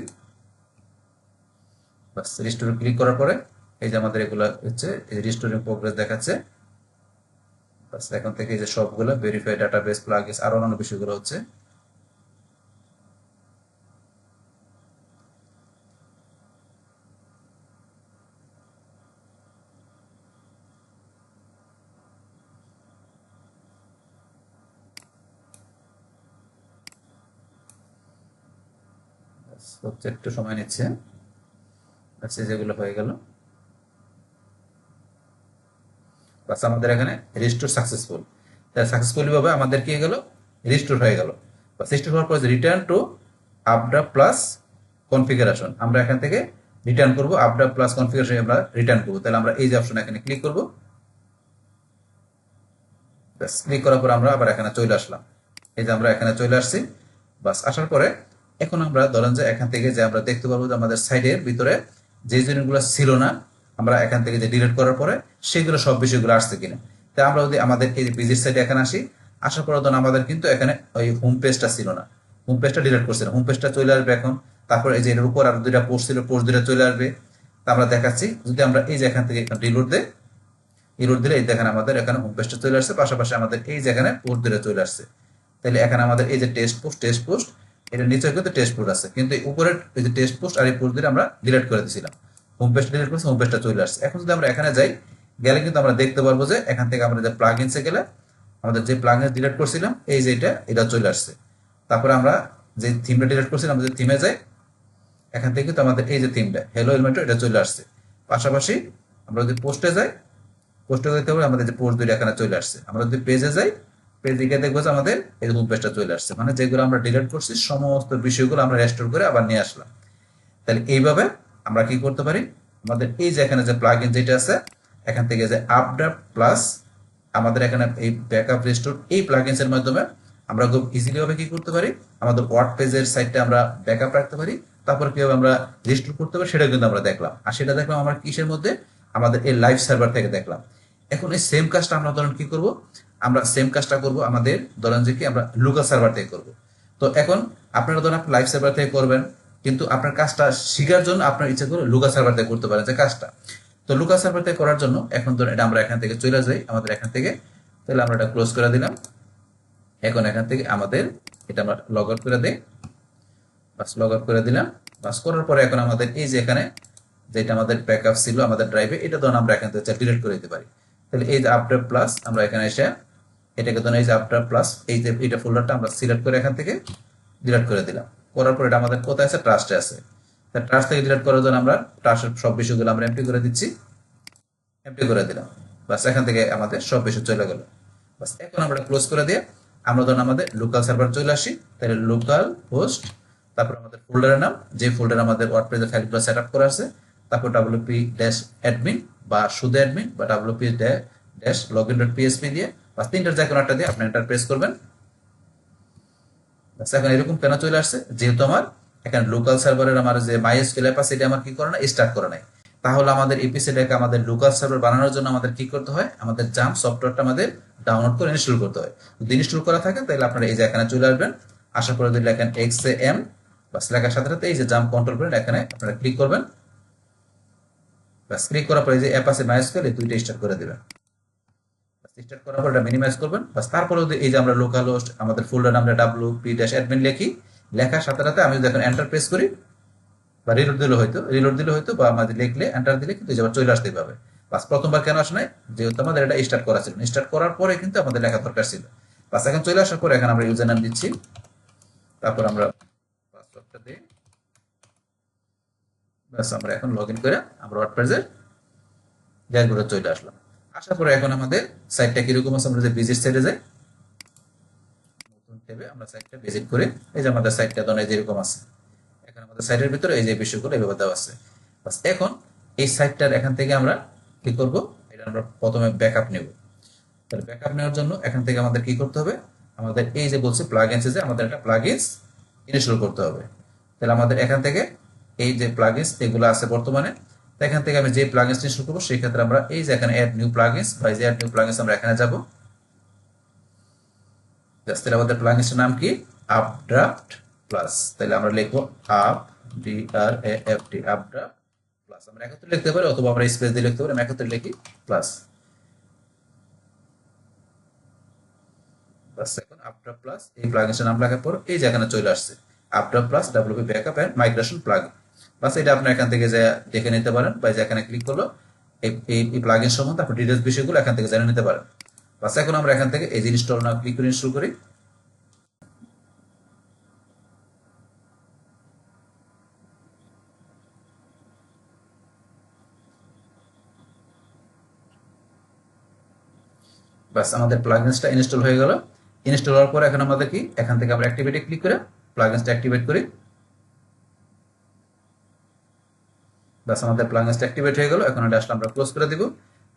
বাস রিস্টোর ক্লিক করার পরে এই যে আমাদের এগুলো হচ্ছে রিস্টোরিং প্রোগ্রেস দেখাচ্ছে। বাস এখন থেকে এই যে সবগুলো ভেরিফাই ডাটাবেস, প্লাগইনস আর অন্যান্য বিষয়গুলো হচ্ছে। হচ্ছে একটু সময় নিচ্ছে। আচ্ছা যেগুলো হয়ে গেল, বাস আমাদের এখানে রিস্টোর সাকসেসফুল। তাহলে সাকসেসফুলি ভাবে আমাদের কি গেল, রিস্টোর হয়ে গেল। বাস রিস্টোর হওয়ার পর return to Updraft plus configuration, আমরা এখান থেকে রিটার্ন করব, আপড্রাফট প্লাস কনফিগারেশন আমরা রিটার্ন করব। তাহলে আমরা এই যে অপশন এখানে ক্লিক করব। বাস ক্লিক করার পর আমরা আবার এখানে চলে আসলাম। এই যে আমরা এখানে চলে আসছি। বাস আসার পরে এখন আমরা ধরেন যে এখান থেকে যে আমরা দেখতে পারবো যে আমাদের সাইডের ভিতরে যে জিনিসগুলো ছিল না, আমরা এখান থেকে যে ডিলিট করার পরে সেগুলো সব বিষয়গুলো আসছে কিনা। তাই আমরা যদি আমাদের এই ভিজিট সাইডে এখানে আসি, আসার পরে ধরুন আমাদের কিন্তু এখানে ওই হোম পেজটা ছিল না, হোম পেজটা ডিলিট করছিল, হোম পেজটা চলে আসবে এখন। তারপর এই যে এর উপর আর দুইটা পোস্ট ছিল, পোস্ট দুইটা চলে আসবে। তা আমরা দেখাচ্ছি, যদি আমরা এই যে এখান থেকে ডিলিট দেই, ডিলিট দিলে এই দেখেন আমাদের এখানে হোম পেজটা চলে আসছে, পাশাপাশি আমাদের এই যে এখানে পোস্ট দুইটা চলে আসছে। তাহলে এখানে আমাদের এই যে টেস্ট পোস্ট এটা নিচে কিন্তু টেস্ট পোস্ট আছে, কিন্তু এই উপরের এই যে টেস্ট পোস্ট আর এই পোস্ট দিয়ে আমরা ডিলিট করে দিয়েছিলাম, হোম পেজটা ডিলিট করেছি, হোম পেজটা চলে আসছে। এখন যদি আমরা এখানে যাই, গেলে কিন্তু আমরা দেখতে পারবো যে এখান থেকে আমরা যে প্লাগইনসে গেলে আমাদের যে প্লাগইনস ডিলিট করছিলাম এই যে এটা চলে আসছে। তারপরে আমরা যে থিমটা ডিলিট করছিলাম যে থিমে যাই, এখান থেকে কিন্তু আমাদের এই যে থিমটা হ্যালো এলিমেন্ট এটা চলে আসছে। পাশাপাশি আমরা যদি পোস্টে যাই, পোস্টে যেতে হবে আমাদের যে পোস্ট দুইটা এখানে চলে আসছে। আমরা যদি পেজে যাই, পেজ দিকে দেখবো যে আমাদের এই হোম পেজটা চলে আসছে, মানে যেগুলো আমরা ডিলিট করছি সমস্ত বিষয়গুলো আমরা রেস্টোর করে আবার নিয়ে আসলাম। তাহলে এইভাবে আমরা কি করতে পারি, আমাদের এই যে এখানে যে প্লাগইন যেটা আছে এখান থেকে যে আপড্রাফট প্লাস আমাদের এখানে এই ব্যাকআপ রিস্টোর এই প্লাগইনস এর মাধ্যমে আমরা খুব ইজিলি ভাবে কি করতে পারি, আমাদের ওয়ার্ড পেজের সাইটটা আমরা ব্যাকআপ রাখতে পারি। তারপর কিভাবে আমরা রিস্টোর করতে পারি সেটা কিন্তু আমরা দেখলাম। আর সেটা দেখলাম আমরা কিসের মধ্যে, আমাদের এই লাইভ সার্ভার থেকে দেখলাম। এখন এই সেম কাজটা আমরা ধরেন কি করব, আমরা সেম কাজটা করব আমাদের ধরেন যে কি আমরা লোকাল সার্ভার থেকে করব। তো এখন আপনারা ধরেন আপনি লাইভ সার্ভার থেকে করবেন, কিন্তু আপনার কাজটা শেখার জন্য আপনার ইচ্ছা করে লোকাল সার্ভার থেকে করতে পারেন যে কাজটা। তো লোকাল সার্ভার থেকে করার জন্য এখন ধরেন এটা আমরা এখান থেকে চলে যাই আমাদের এখান থেকে, তাহলে আমরা এটা ক্লোজ করে দিলাম। এখন এখান থেকে আমাদের এটা আমরা লগ আউট করে দেই। বাস লগ আউট করে দিলাম। বাস করার পরে এখন আমাদের এই যে এখানে যেটা আমাদের ব্যাকআপ ছিল আমাদের ড্রাইভে, এটা ধরুন আমরা এখান থেকে ডিলিট করে দিতে পারি। তাহলে এই যে আপড্রাফট প্লাস আমরা এখানে এসে এটাকে ধরুন এই যে আপড্রাফট প্লাস এই যে এটা ফোল্ডারটা আমরা সিলেক্ট করে এখান থেকে ডিলিট করে দিলাম। করার পর এটা আমাদের কোথায় আছে, ট্রাস্টে আছে। তা ট্রাস্ট থেকে ডিলিট করার জন্য আমরা ট্রাস্টের সব বিষয়গুলো আমরা এমপি করে দিচ্ছি, এমপি করে দিলাম। বাস এখান থেকে আমাদের সব বিষয় চলে গেল। বাস এখন আমরা ক্লোজ করে দিয়ে আমরা ধরুন আমাদের লোকাল সার্ভার চলে আসি। তাহলে লোকাল হোস্ট, তারপর আমাদের ফোল্ডারের নাম, যে ফোল্ডার আমাদের ওয়ার্ডপ্রেসের ফাইলগুলো সেট আপ করা আছে, তারপর wp-admin বা শুধু অ্যাডমিন বা wp-login.php দিয়ে বা তিনটার যে কোনো একটা দিয়ে আপনি এন্টার প্রেস করবেন। এখন এরকম কেন চলে আসছে, যেহেতু আমার এখানে লোকাল সার্ভারের আমার যে মাইএসকিউএল অ্যাপ আছে এটা আমার কি করে না, স্টার্ট করে নাই। তাহলে আমাদের এপিসিটাকে আমাদের লোকাল সার্ভার বানানোর জন্য আমাদের কি করতে হয়, আমাদের জাম্প সফটওয়্যারটা আমাদের ডাউনলোড করে ইনস্টল করতে হয়। যদি ইনস্টল করা থাকে তাহলে আপনারা এই যে এখানে চলে আসবেন, আসার পরে যদি লেখেন XAM বাস লেখার সাথে সাথে এই যে জাম্প কন্ট্রোল করেন এখানে আপনারা ক্লিক করবেন। বাস ক্লিক করার পরে যে অ্যাপ আছে মাইএসকিউএল এই দুইটা স্টার্ট করে দিবেন। স্টার্ট করার পর এটা মিনিমাইজ করবেন। বাস তারপরে যদি এই যে আমরা লোকাল হোস্ট আমাদের ফোল্ডার আমরা wp-admin লিখি, লেখার সাথে সাথে আমি যদি এখন এন্টার প্রেস করি বা রিলোড দিলে হয়তো বা আমাদের লিখলে এন্টার দিলে কিন্তু আবার চলে আসতে পাবে। বাস প্রথমবার কেন আসে নাই, যেহেতু আমাদের এটা স্টার্ট করা ছিল, স্টার্ট করার পরে কিন্তু আমাদের লেখা দরকার ছিল। বাস এখন চলে আসার পরে এখন আমরা ইউজার নাম দিচ্ছি, তারপর আমরা পাসওয়ার্ডটা দিই। বাস আমরা এখন লগ ইন করে আমরা ওয়ার্ডপ্রেসের ড্যাশবোর্ডে চলে আসলাম। আসার পরে এখন আমাদের সাইটটা কিরকম আছে, আমরা যে ভিজিট সাইটে যাই, নতুন ট্যাবে আমরা সাইটটা ভিজিট করি। এই যে আমাদের সাইটটা ধরুন যেরকম আছে, এখন আমাদের সাইটের ভিতরে এই যে বিষয়গুলো এভাবে দেওয়া আছে। বাস এখন এই সাইটটার এখান থেকে আমরা কি করব, এটা আমরা প্রথমে ব্যাকআপ নেব। তাহলে ব্যাকআপ নেওয়ার জন্য এখান থেকে আমাদের কি করতে হবে, আমাদের এই যে বলছে প্লাগইনস, যে আমাদের একটা প্লাগইনস ইনস্টল করতে হবে। তাহলে আমাদের এখান থেকে এই যে প্লাগইনস এগুলো আছে বর্তমানে, এখান থেকে আমি যে প্লাগইনস ইনস্টল করব সেই ক্ষেত্রে আমরা এই যে এখানে অ্যাড নিউ প্লাগইনস বা এই যে অ্যাড নিউ প্লাগইনস আমরা এখানে যাব। জাস্ট তাহলে আমাদের প্লাগইনসের নাম কি, আপড্রাফট প্লাস। তাহলে আমরা লিখবো APDRAFT আপড্রাফট প্লাস। আমরা একত্রে লিখতে পারি অথবা আমরা স্পেস দিয়ে লিখতে পারি, আমি একত্রে লিখি প্লাস। বাস এখন আপড্রাফট প্লাস এই প্লাগইনসের নাম লেখার পর এই যে এখানে চলে আসছে UpdraftPlus WP backup and migration plugin. বাস এটা আপনি এখান থেকে যে দেখে নিতে পারেন বা যে এখানে ক্লিক করলো এই প্লাগইন সম্বন্ধে তারপর ডিটেইলস বিষয়গুলো এখান থেকে জেনে নিতে পারেন। বাস এখন আমরা এখান থেকে এই যে ইনস্টল নাও ক্লিক করে ইনস্টল করি। বাস আমাদের প্লাগইনসটা ইনস্টল হয়ে গেল। ইনস্টল হওয়ার পর এখন আমাদের কি, এখান থেকে আমরা অ্যাক্টিভেটে ক্লিক করে প্লাগইনসটা অ্যাক্টিভেট করি। বাস আমাদের প্লাগইনসটা অ্যাক্টিভেট হয়ে গেল। এখন এটা আসলে আমরা ক্লোজ করে দিব।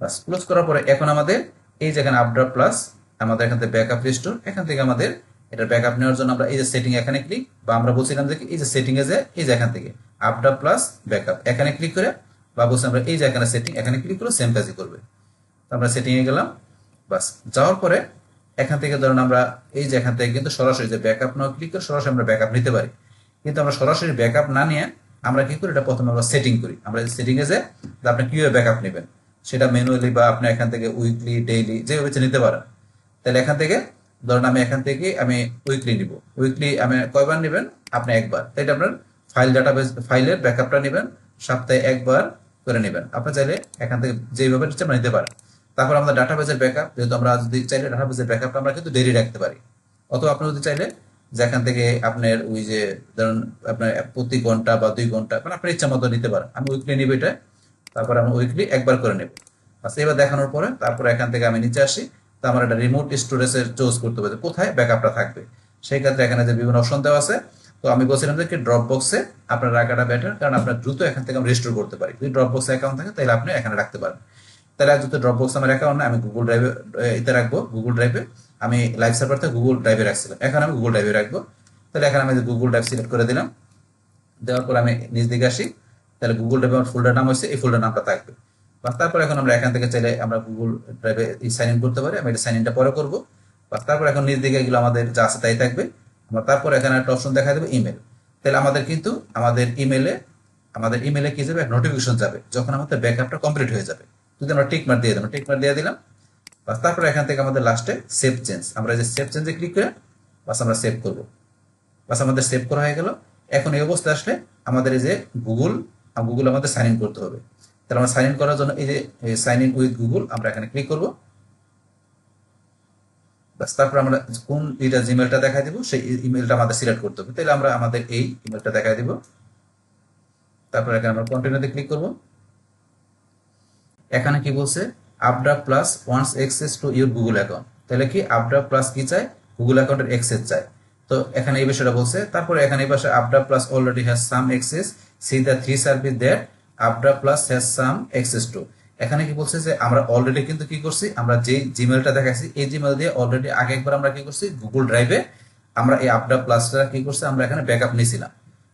বাস ক্লোজ করার পরে এখন আমাদের এই যে এখানে আপড্রাফট প্লাস আমাদের এখান থেকে ব্যাকআপ রিস্টোর, এখান থেকে আমাদের এটা ব্যাকআপ নেওয়ার জন্য আমরা এই যে সেটিং এখানে ক্লিক, বা আমরা বলছিলাম যে এই যে সেটিং এ যে এই যে এখান থেকে আপড্রাফট প্লাস ব্যাকআপ এখানে ক্লিক করে, বা বলছি আমরা এই যে এখানে সেটিং এখানে ক্লিক করে সেম কাজই করবে। তো আমরা সেটিং এ গেলাম। বাস যাওয়ার পরে এখান থেকে ধরুন আমরা এই যে এখান থেকে কিন্তু সরাসরি যে ব্যাকআপ নাও ক্লিক করে সরাসরি আমরা ব্যাকআপ নিতে পারি। কিন্তু আমরা সরাসরি ব্যাকআপ না নিয়ে আমরা কি করি, এটা প্রথমে আমরা সেটিং করি। আমরা সেটিং এ যে আপনি কিভাবে ব্যাকআপ নেবেন সেটা ম্যানুয়ালি বা আপনি এখান থেকে উইকলি ডেইলি যেভাবে নিতে পারেন। তাহলে এখান থেকে ধরুন আমি এখান থেকে আমি উইকলি নিব, উইকলি আমি কয়বার নেবেন, আপনি একবার। তাই আপনার ফাইল ডাটাবেস ফাইলের ব্যাকআপটা নেবেন সপ্তাহে একবার করে নেবেন। আপনি চাইলে এখান থেকে যেভাবে নিতে পারেন। তারপর আমাদের ডাটাবেসের ব্যাকআপ, যেহেতু আমরা যদি চাইলে ডাটাবেসের ব্যাকআপটা আমরা কিন্তু ডেইলি রাখতে পারি, অথবা আপনি যদি চাইলে যেখান থেকে আপনার ওই যে ধরুন আপনার প্রতি ঘন্টা বা 2 ঘন্টা মানে আপনার ইচ্ছা মতো নিতে পারেন। আমি উইকলি নিব এটা, তারপর আমি উইকলি একবার করে নেব। আচ্ছা এবার দেখানোর পরে তারপর এখান থেকে আমি নিচে আসি। তো আমার একটা রিমোট স্টোরেজের চুজ করতে হবে কোথায় ব্যাকআপটা থাকবে। সেই ক্ষেত্রে এখানে যে বিভিন্ন অপশন দেওয়া আছে, তো আমি বলছিলাম যে কি ড্রপ বক্সে আপনার রাখাটা বেটার, কারণ আপনার দ্রুত এখান থেকে আমি রেস্টোর করতে পারি। যদি ড্রপ বক্সে অ্যাকাউন্ট থাকে তাহলে আপনি এখানে রাখতে পারেন। তাহলে যদি ড্রপ বক্স আমার অ্যাকাউন্ট না, আমি গুগল ড্রাইভে এতে রাখবো। গুগল ড্রাইভে আমি লাইভ সার্ভার থেকে গুগল ড্রাইভে রাখছিলাম, এখন আমি গুগল ড্রাইভে রাখবো। তাহলে এখানে আমি গুগল ড্রাইভ সিলেক্ট করে দিলাম। দেওয়ার পর আমি নিচ দিকে আসি, তাহলে গুগল ড্রাইভে আমার ফোল্ডার নাম হচ্ছে এই ফোল্ডার নামটা থাকবে। বা তারপর এখন আমরা এখান থেকে চাইলে আমরা গুগল ড্রাইভে সাইন ইন করতে পারি। আমি এটা সাইন ইনটা পরে করবো। বা তারপর এখন নিচ দিকে এগুলো আমাদের যা আছে তাই থাকবে। আমরা তারপর এখানে একটা অপশন দেখা দেবে ইমেল। তাহলে আমাদের কিন্তু আমাদের ইমেলে কি যাবে, নোটিফিকেশন যাবে যখন আমাদের ব্যাকআপটা কমপ্লিট হয়ে যাবে। যদি আমরা টিক মার্ক দিয়ে দিলাম, টিক মার্ক দিয়ে দিলাম। বাস তারপর এখান থেকে আমাদের লাস্টে সেভ চেঞ্জ, আমরা এই যে সেভ চেঞ্জে ক্লিক করে বাস আমরা সেভ করবো। বাস আমাদের সেভ করা হয়ে গেল। এখন এই অবস্থায় আসলে আমাদের এই যে গুগল আমাদের সাইন ইন করতে হবে। তাহলে আমরা সাইন ইন করার জন্য এই যে সাইন ইন উইথ গুগল আমরা এখানে ক্লিক করব। বাস তারপর আমরা কোন এটা জিমেলটা দেখাই দিব সেই ইমেলটা আমাদের সিলেক্ট করতে হবে। তাহলে আমরা আমাদের এই ইমেলটা দেখাই দিব। তারপর এখানে আমরা কন্টিনিউতে ক্লিক করব। এখানে কি বলছে, UpdraftPlus wants access to your Google account. তাহলে কি আপডা প্লাস কি চাই, গুগল অ্যাকাউন্টের অ্যাক্সেস চাই। তো এখানে এই বিষয়টা বলছে। তারপরে এখানে এই পাশে UpdraftPlus already has some access, see the 3 service that UpdraftPlus has some access to. এখানে কি বলছে যে আমরা অলরেডি কিন্তু কি করছি, আমরা যে জিমেলটা দেখাইছি এই জিমেল দিয়ে অলরেডি আগে একবার আমরা কি করছি, গুগল ড্রাইভে আমরা এই আপডা প্লাসটা কি করছি, আমরা এখানে ব্যাকআপ নিয়েছিলাম।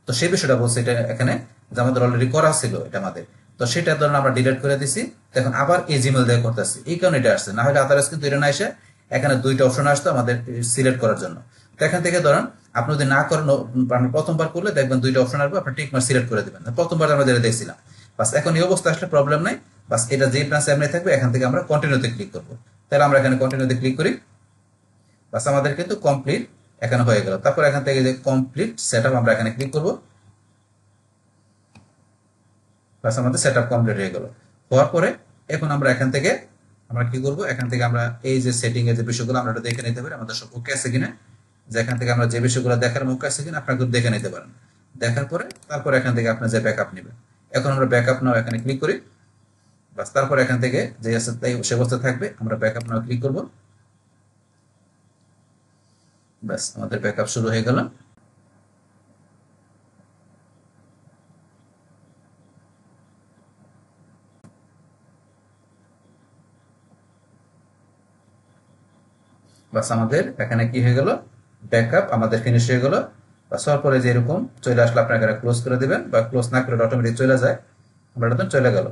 তো সেই বিষয়টা বলছে এটা এখানে যে আমাদের অলরেডি করা ছিল এটা আমাদের। তো সেটা ধরুন আমরা ডিলিট করে দিছি, এখন আবার এই জিমেল দিয়ে করতেছি, এই কারণে এটা আসছে। না হলে আদারওয়াইজ কিন্তু এটা না এসে এখানে দুইটা অপশন আসতো আমাদের সিলেক্ট করার জন্য। তো এখান থেকে ধরেন আপনি যদি না করেন, আপনি প্রথমবার করলে দেখবেন দুইটা অপশন আসবে, আপনি টিক মার্ক সিলেক্ট করে দিবেন। প্রথমবার আমরা যেটা দেখছিলাম, বাস এখন এই অবস্থা আসলে প্রবলেম নাই। বাস এটা যেই ব্রাঞ্চে এমনি থাকবে, এখান থেকে আমরা কন্টিনিউতে ক্লিক করবো। তাহলে আমরা এখানে কন্টিনিউতে ক্লিক করি, বাস আমাদের কিন্তু কমপ্লিট এখানে হয়ে গেল। তারপর এখান থেকে যে কমপ্লিট সেটআপ আমরা এখানে ক্লিক করবো। বাস আমাদের সেটআপ কমপ্লিট হয়ে গেল। হওয়ার পরে এখন আমরা এখান থেকে আমরা কি করব, এখান থেকে আমরা এই যে সেটিং এর যে বিষয়গুলো আমরা এটা দেখে নিতে পারি আমাদের সব ওকে আছে কিনা। যে এখান থেকে আমরা যে বিষয়গুলো দেখার ওকে আছে কিনা আপনারা দেখে নিতে পারেন। দেখার পরে তারপর এখান থেকে আপনি যে ব্যাকআপ নেবেন, এখন আমরা ব্যাকআপ নাও এখানে ক্লিক করি। বাস তারপর এখান থেকে যে আছে তাই সে অবস্থা থাকবে, আমরা ব্যাকআপ নাও ক্লিক করব। বাস আমাদের ব্যাকআপ শুরু হয়ে গেল। বাস আমাদের এখানে কি হয়ে গেল, ব্যাকআপ আমাদের ফিনিশ হয়ে গেল। বাস হওয়ার পরে যে এরকম চলে আসলে আপনার এখানে ক্লোজ করে দিবেন, বা ক্লোজ না করে অটোমেটিক চলে যায়, আমরা এটা চলে গেল।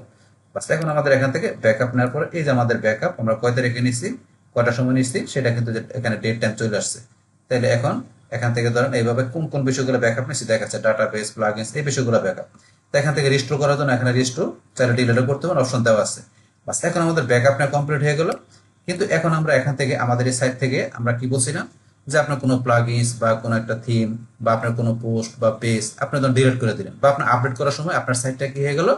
বাস এখন আমাদের এখান থেকে ব্যাকআপ নেওয়ার পরে এই যে আমাদের ব্যাকআপ আমরা কয় তারিখে নিচ্ছি, কয়টার সময় নিচ্ছি, সেটা কিন্তু এখানে ডেট টাইম চলে আসছে। তাহলে এখন এখান থেকে ধরেন এইভাবে কোন কোন বিষয়গুলো ব্যাকআপ নিচ্ছি দেখাচ্ছে, ডাটাবেস, প্লাগইনস, এই বিষয়গুলো ব্যাকআপ। তো এখান থেকে রিস্টোর করার জন্য এখানে রিস্টোর চাইলে ডিলিটও করতে পারেন, অপশন দেওয়া আছে। বাস এখন আমাদের ব্যাকআপ নেওয়া কমপ্লিট হয়ে গেল। কিন্তু এখন আমরা এখান থেকে আমাদের এই সাইট থেকে আমরা কি বলছিলাম, যে আপনার কোনো প্লাগইনস বা কোনো একটা থিম বা আপনার কোনো পোস্ট বা পেজ আপনি ধরুন ডিলিট করে দিলেন, বা আপনার আপডেট করার সময় আপনার সাইটটা কি হয়ে গেল,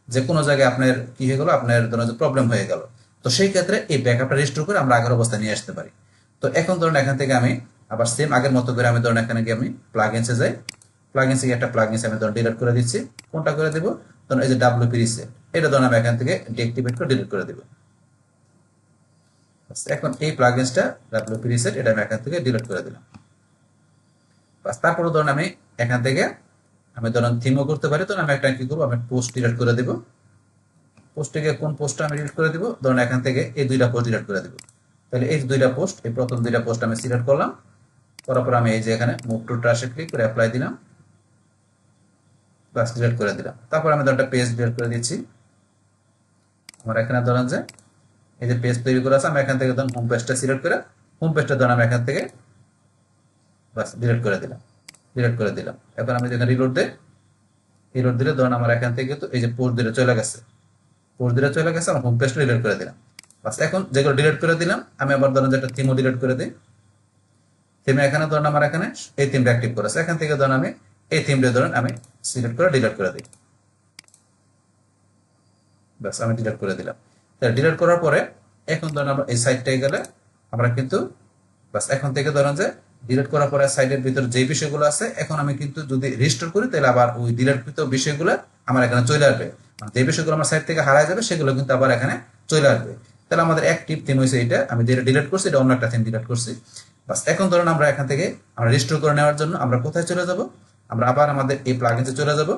যে কোনো জায়গায় আপনার কি হয়ে গেল, আপনার ধরুন প্রবলেম হয়ে গেল। তো সেই ক্ষেত্রে এই ব্যাকআপটা রিস্টোর করে আমরা আগের অবস্থায় নিয়ে আসতে পারি। তো এখন ধরুন এখান থেকে আমি আবার সেম আগের মতো করে আমি ধরুন এখানে গিয়ে আমি প্লাগইনসে যাই। প্লাগইনসে গিয়ে একটা প্লাগইনস আমি ধরুন ডিলিট করে দিচ্ছি। কোনটা করে দেবো, ধরুন এই যে WP রিসেট, এটা ধরুন আমি এখান থেকে ডিঅ্যাক্টিভেট করে ডিলিট করে দেবো। এখন এই প্লাগইনসটা WP রিসেট এটা আমি এখান থেকে ডিলিট করে দিলাম। বাস তারপরে ধরুন আমি এখান থেকে আমি ধরুন থিমও করতে পারি। ধরুন আমি একটা কি করবো, আমি পোস্ট ডিলিট করে দেবো। পোস্টে কোন পোস্টটা আমি ডিলিট করে দিব, ধরুন এখান থেকে এই দুইটা পোস্ট ডিলিট করে দিব। তাহলে এই দুইটা পোস্ট, এই প্রথম দুইটা পোস্ট আমি সিলেক্ট করলাম, করার পর আমি এই যে এখানে মুভ টু ট্রাশে ক্লিক করে অ্যাপ্লাই দিলাম, বাস ডিলিট করে দিলাম। তারপর আমি ধরুন একটা পেজ ডিলিট করে দিচ্ছি। আমার এখানে ধরেন যে এই যে পেজ তৈরি করা আছে, আমি এখান থেকে ধরুন হোম পেজটা সিলেক্ট করে হোম পেজটা ধরুন আমি এখান থেকে বাস ডিলিট করে দিলাম, ডিলিট করে দিলাম। এখন আমি যেখানে রিলোড দিই, রিলোড দিলে ধরুন আমার এখান থেকে তো এই যে পোস্ট দিলে চলে গেছে, পোস্ট দিলে চলে গেছে, আমার হোম পেজটা ডিলিট করে দিলাম। বাস এখন যেগুলো ডিলিট করে দিলাম, আমি আবার ধরুন যে একটা থিমও ডিলিট করে দিই। থিমে এখানে ধরুন আমার এখানে এই থিমটা অ্যাক্টিভ করেছে, এখান থেকে ধরুন আমি এই থিমটা ধরুন আমি সিলেক্ট করে ডিলিট করে দিই। বাস আমি ডিলিট করে দিলাম। তাহলে ডিলিট করার পরে এখন ধরুন আমরা এই সাইটটায় গেলে আমরা কিন্তু বাস এখন থেকে ধরেন যে ডিলিট করার পরে সাইটের ভিতরে যে বিষয়গুলো আছে, এখন আমি কিন্তু যদি রিস্টোর করি তাহলে আবার ওই ডিলিটকৃত বিষয়গুলো আমার এখানে চলে আসবে। মানে যে বিষয়গুলো আমার সাইট থেকে হারায় যাবে সেগুলো কিন্তু আবার এখানে চলে আসবে। তাহলে আমাদের অ্যাক্টিভ থিম হয়েছে এটা, আমি যেটা ডিলিট করছি এটা অন্য একটা থিম ডিলিট করছি। বাস এখন ধরুন আমরা এখান থেকে আমরা রিস্টোর করে নেওয়ার জন্য আমরা কোথায় চলে যাব, আমরা আবার আমাদের এই প্লাগইনসে চলে যাব।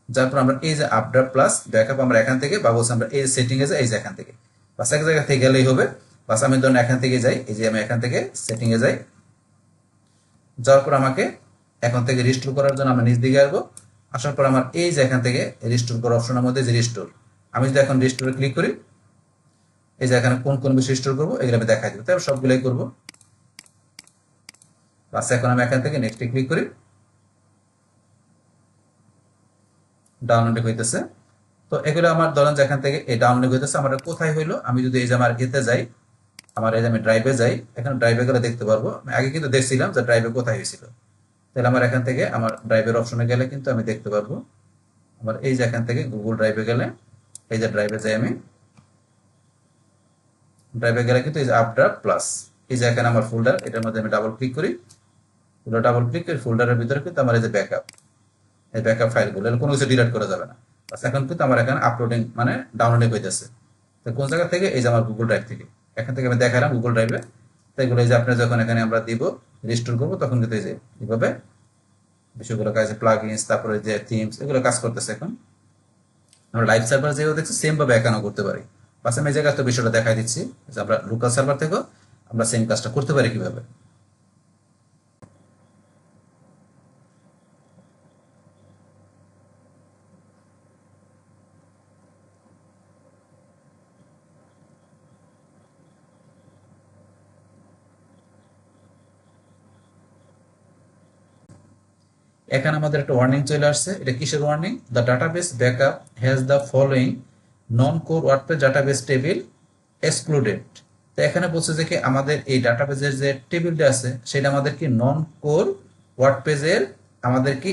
যারপর আমরা এই যে আপডেট প্লাস ব্যাকআপ আমরা এখান থেকে বা বলছি আমরা এই সেটিং এ যাই, এই যে এখান থেকে বাস এক জায়গা থেকে গেলেই হবে। বাস আমি ধরুন এখান থেকে যাই, এই যে আমি এখান থেকে সেটিং এ যাই, যাওয়ার পর আমাকে এখন থেকে রিস্টোর করার জন্য আমরা নিচ দিকে আসবো। আসার পর আমার এই যে এখান থেকে রিস্টোর করার অপশনের মধ্যে যে রিস্টোর, আমি যদি এখন রিস্টোরে ক্লিক করি, এই যে এখানে কোন কোন বিষয় রিস্টোর করবো এগুলো আমি দেখাই দেবো, তাই সবগুলোই করবো। বাস এখন আমি এখান থেকে নেক্সটে ক্লিক করি, ডাউনলোড হইতেছে। তো এগুলো আমার ধরেন যে এখান থেকে এই ডাউনলোড হইতেছে, আমার কোথায় হইলো, আমি যদি এই যে আমার এতে যাই, আমার এই যে আমি ড্রাইভে যাই, এখানে ড্রাইভে গেলে দেখতে পারবো। আমি আগে কিন্তু দেখছিলাম যে ড্রাইভে কোথায় হয়েছিল, তাহলে আমার এখান থেকে আমার ড্রাইভের অপশনে গেলে কিন্তু আমি দেখতে পারবো আমার এই যে এখান থেকে গুগল ড্রাইভে গেলে এই যে ড্রাইভে যাই আমি, ড্রাইভে গেলে কিন্তু এই যে আপড্রাফট প্লাস, এই যে এখানে আমার ফোল্ডার, এটার মধ্যে আমি ডাবল ক্লিক করি, ডাবল ক্লিক করে ফোল্ডারের ভিতরে কিন্তু আমার এই যে ব্যাকআপ, এই ব্যাকআপ ফাইলগুলো কোনো কিছু ডিলিট করা যাবে না। বাস এখন কিন্তু আমার এখানে আপলোডিং মানে ডাউনলোডিং হইতেছে। তো কোন জায়গা থেকে? এই যে আমার গুগল ড্রাইভ থেকে। এখান থেকে আমি দেখালাম গুগল ড্রাইভে। তো এগুলো এই যে আপনি যখন এখানে আমরা দিব রিস্টোর করবো তখন কিন্তু এই যে এইভাবে বিষয়গুলো কাজ, প্লাগইনস, তারপরে যে থিমস, এগুলো কাজ করতেছে। এখন আমরা লাইভ সার্ভার যেও দেখছি সেম ভাবে একানো করতে পারি। বাস আমি এই জায়গায় তো বিষয়টা দেখাই দিচ্ছি যে আমরা লোকাল সার্ভার থেকেও আমরা সেম কাজটা করতে পারি কিভাবে। এখানে আমাদের একটা ওয়ার্নিং চলে আসছে। এটা কিসের warning? The database backup has the following non core WordPress database table excluded. তো এখানে বলছে যে কি আমাদের এই ডাটাবেসের যে টেবিলটা আছে সেটা আমাদের কি নন কোর ওয়ার্ডপ্রেসের আমাদের কি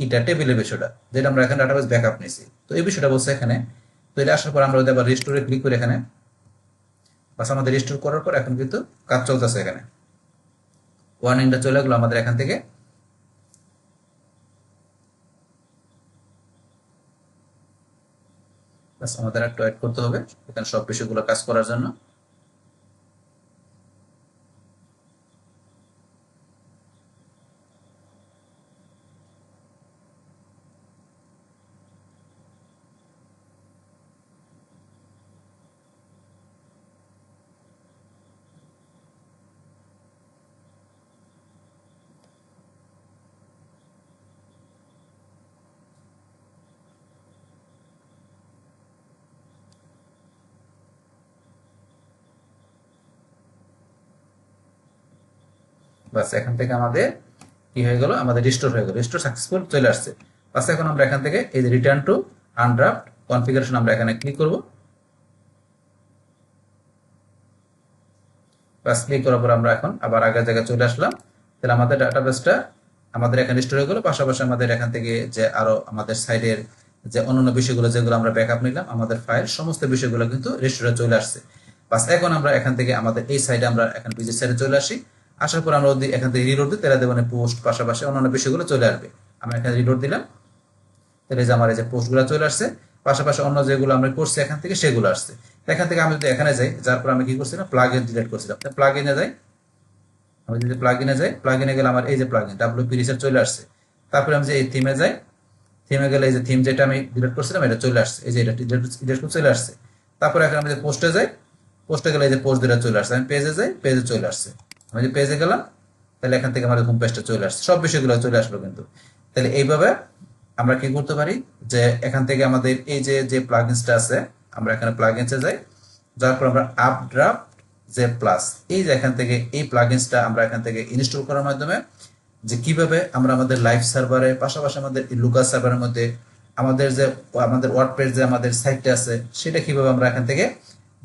এটা টেবিলের বিষয়টা, যেটা আমরা এখানে ডাটাবেস ব্যাকআপ নিছি। তো এই বিষয়টা বলছে এখানে। তো এটা আসার পর আমরা যদি আবার রিস্টোরে ক্লিক করি এখানে, বাস আমাদের রিস্টোর করার পর এখন কিন্তু কাজ চলতেছে। এখানে ওয়ার্নিংটা চলে গেলো আমাদের এখান থেকে। আমাদের একটু অ্যাড করতে হবে এখানে সব বিষয়গুলো কাজ করার জন্য। বাস এখান থেকে আমাদের কি হয়ে গেল? আমাদের রিস্টোর হয়ে গেল, রিস্টোর সাকসেসফুল চলে আসছে। বাস এখন আমরা এখান থেকে এই যে রিটার্ন টু আনড্রাফট কনফিগারেশন আমরা এখানে ক্লিক করব। বাস ক্লিক করার পর আমরা এখন আবার আগের জায়গায় চলে আসলাম। তাহলে আমাদের ডাটাবেসটা আমাদের এখানে রিস্টোর হয়ে গেল। পাশাপাশি আমাদের এখান থেকে যে আরো আমাদের সাইডের যে অন্যান্য বিষয়গুলো যেগুলো আমরা ব্যাকআপ নিলাম, আমাদের ফাইল সমস্ত বিষয়গুলো কিন্তু রিস্টোরে চলে আসছে। বাস এখন আমরা এখান থেকে আমাদের এই সাইডে আমরা এখন ভিজিট সাইডে চলে আসি। আসার পর আমরা যদি এখান থেকে রিলোড দিই তাহলে দেবেন পোস্ট, পাশাপাশি অন্যান্য বিষয়গুলো চলে আসবে। আমরা এখানে রিলোড দিলাম, তাহলে যে আমার এই যে পোস্টগুলো চলে আসছে, পাশাপাশি অন্য যেগুলো আমরা করছি এখান থেকে সেগুলো আসছে। এখান থেকে আমি যদি এখানে যাই, যার পর আমি কি করছিলাম প্লাগ ইন ডিলিট করছিলাম, প্লাগ ইনে যাই। আমি যদি প্লাগ ইনে যাই, প্লাগ ইনে গেলে আমার এই যে প্লাগ ইন ডাব্লিউপি রিসার্চ চলে আসছে। তারপরে আমি যে এই থিমে যাই, থিমে গেলে এই যে থিম যেটা আমি ডিলিট করছিলাম এটা চলে আসছে, এই যে এটা ডিলিট করে চলে আসছে। তারপরে এখন আমি যে পোস্টে যাই, পোস্টে গেলে এই যে পোস্ট যেটা চলে আসছে। আমি পেজে যাই, পেজে চলে আসছে। আমি যে পেজে গেলাম তাহলে এখান থেকে আমাদের হোম পেজটা চলে আসছে, সব বিষয়গুলো চলে আসলো কিন্তু। তাহলে এইভাবে আমরা কি করতে পারি যে এখান থেকে আমাদের এই যে যে প্লাগইনসটা আছে, আমরা এখানে প্লাগইনসে যাই, যার পর আমরা আপড্রাফট যে প্লাস, এই যে এখান থেকে এই প্লাগইনসটা আমরা এখান থেকে ইনস্টল করার মাধ্যমে যে কিভাবে আমরা আমাদের লাইভ সার্ভারে পাশাপাশি আমাদের লোকাল সার্ভারের মধ্যে আমাদের যে আমাদের ওয়ার্ডপ্রেস যে আমাদের সাইটটা আছে সেটা কিভাবে আমরা এখান থেকে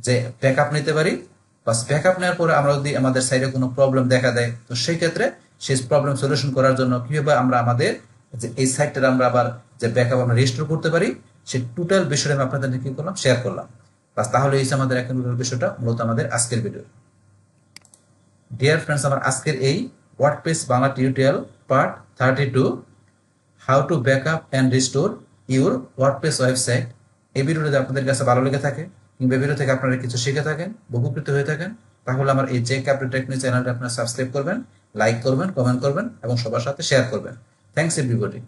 যে ব্যাকআপ নিতে পারি। বাস ব্যাকআপ নেওয়ার পরে আমরা যদি আমাদের সাইটে কোনো প্রবলেম দেখা দেয় তো সেই ক্ষেত্রে সেই প্রবলেম সলিউশন করার জন্য কিভাবে আমরা আমাদের যে এই সাইটটা আমরা আবার যে ব্যাকআপ আমরা রেজিস্টার করতে পারি সেই টোটাল বিষয়টা আমি আপনাদের কি করলাম, শেয়ার করলাম। বাস তাহলে এই আমাদের এখন বিষয়টা মূলত আমাদের আজকের ভিডিও। ডিয়ার ফ্রেন্ডস, আমার আজকের এই WordPress Bangla tutorial part 32 how to backup and restore your WordPress website, এই ভিডিওটা যদি আপনাদের কাছে ভালো লেগে থাকে কিংবা ভিডিও থেকে আপনারা কিছু শিখে থাকেন, উপকৃত হয়ে থাকেন, তাহলে আমার এই জেক আপডেট টেকনিক চ্যানেলটা আপনারা সাবস্ক্রাইব করবেন, লাইক করবেন, কমেন্ট করবেন এবং সবার সাথে শেয়ার করবেন। Thanks everybody.